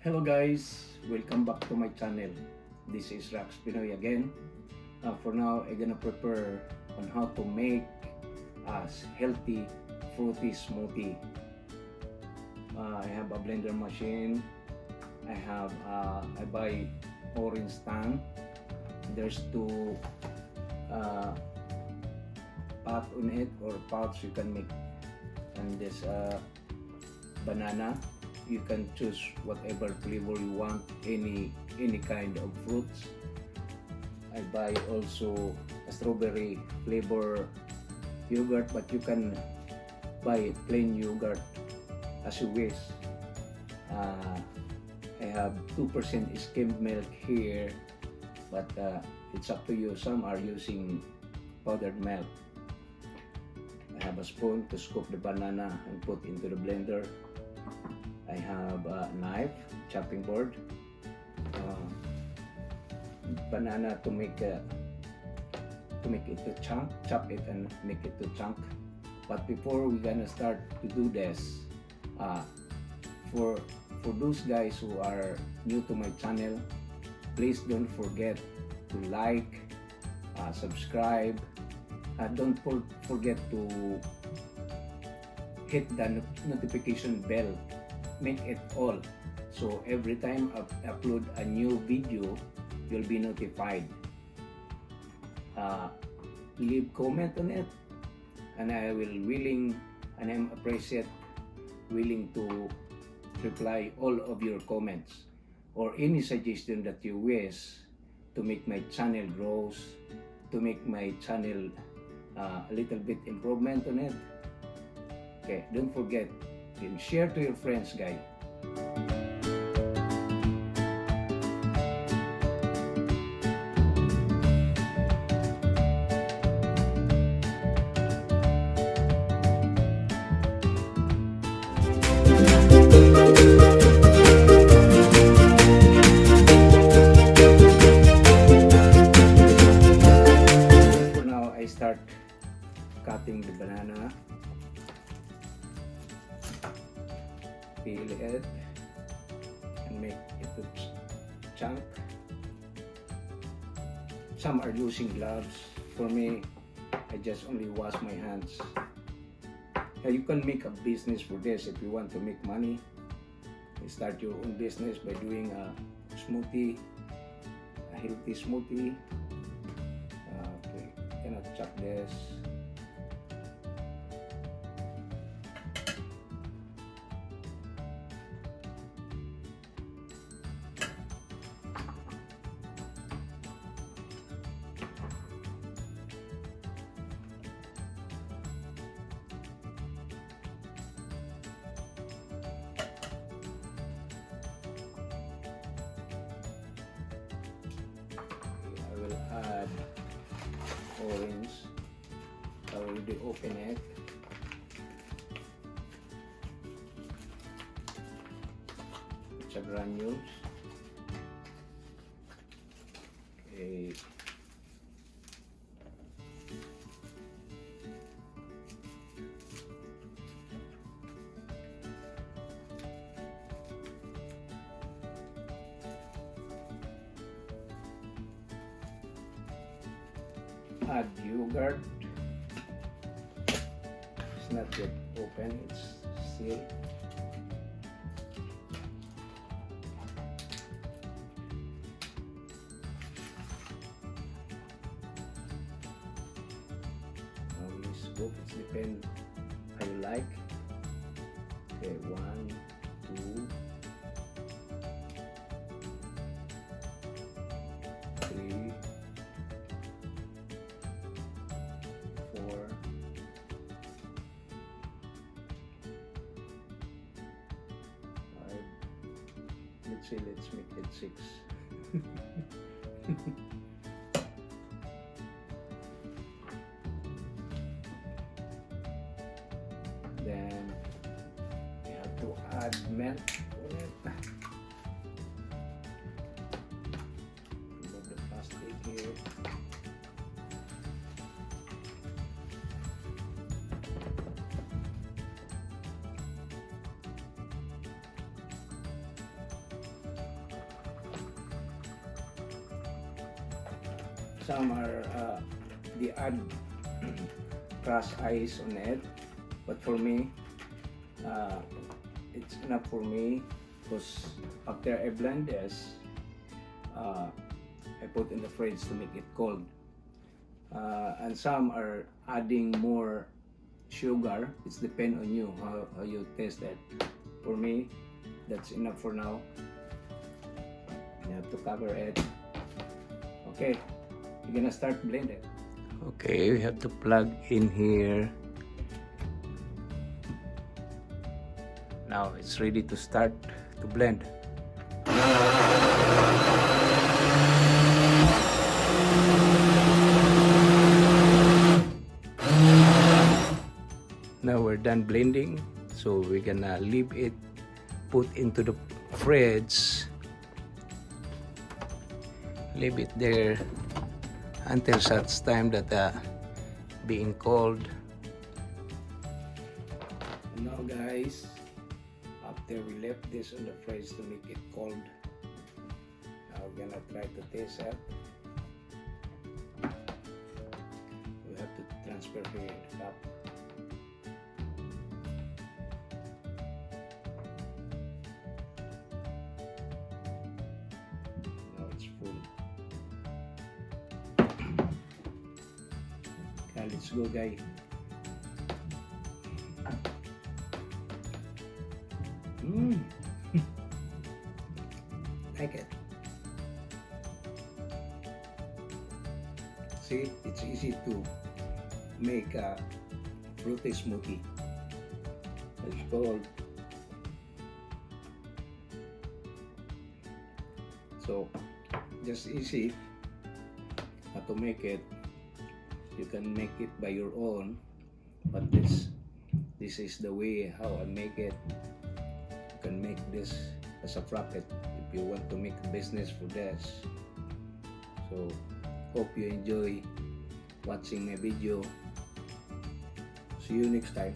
Hello guys, welcome back to my channel. This is Rax Pinoy again. For now, I'm gonna prepare on how to make a healthy fruity smoothie. I have a blender machine. I buy orange stand. There's two pot on it or pots you can make, and this banana. You can choose whatever flavor you want, any kind of fruits. I buy also a strawberry flavor yogurt, but you can buy plain yogurt as you wish. I have 2% skimmed milk here, but it's up to you. Some are using powdered milk. I have a spoon to scoop the banana and put into the blender. I have a knife, chopping board, banana to make it to chunk, chop it and make it to chunk. But before we're gonna start to do this, for those guys who are new to my channel, please don't forget to like, subscribe, don't forget to hit the notification bell. Make it all, so every time I upload a new video, you'll be notified. Leave comment on it, and I will I'm appreciate willing to reply all of your comments or any suggestion that you wish to make my channel grows, to make my channel a little bit improvement on it. Okay, don't forget and share to your friends, guys. For now, I start cutting the banana. Peel it and make it to chunk. Some are using gloves. For me, I just only wash my hands. You can make a business for this if you want to make money. You start your own business by doing a smoothie, a healthy smoothie. Okay, cannot chop this. Add orange. I already open it. It's a granules. Okay. Add yogurt. It's not yet open, it's still. Now scoop, it depends how you like. Okay, 1, 2, 3, 4, 5. Let's make it 6. Then you have to add milk on it. Remove the plastic here. some are they add crushed ice on it, but for me it's enough for me, because after I blend this, I put in the fridge to make it cold. And some are adding more sugar. It's depend on you how you taste it. For me, that's enough for now. You have to cover it. Okay, you're gonna start blending. Okay, we have to plug in here. Now it's ready to start to blend. Now we're done blending, so we're gonna leave it, put into the fridge, leave it there until such time that being cold. Now guys, after we left this on the fridge to make it cold, now we're gonna try to taste it. We have to transfer here in the cup. Now it's full. Okay, let's go guys. Like it. See, it's easy to make a fruity smoothie. It's called. So, just easy to make it. You can make it by your own, but this is the way how I make it. You can make this as a profit if you want to make a business for this. So hope you enjoy watching my video. See you next time.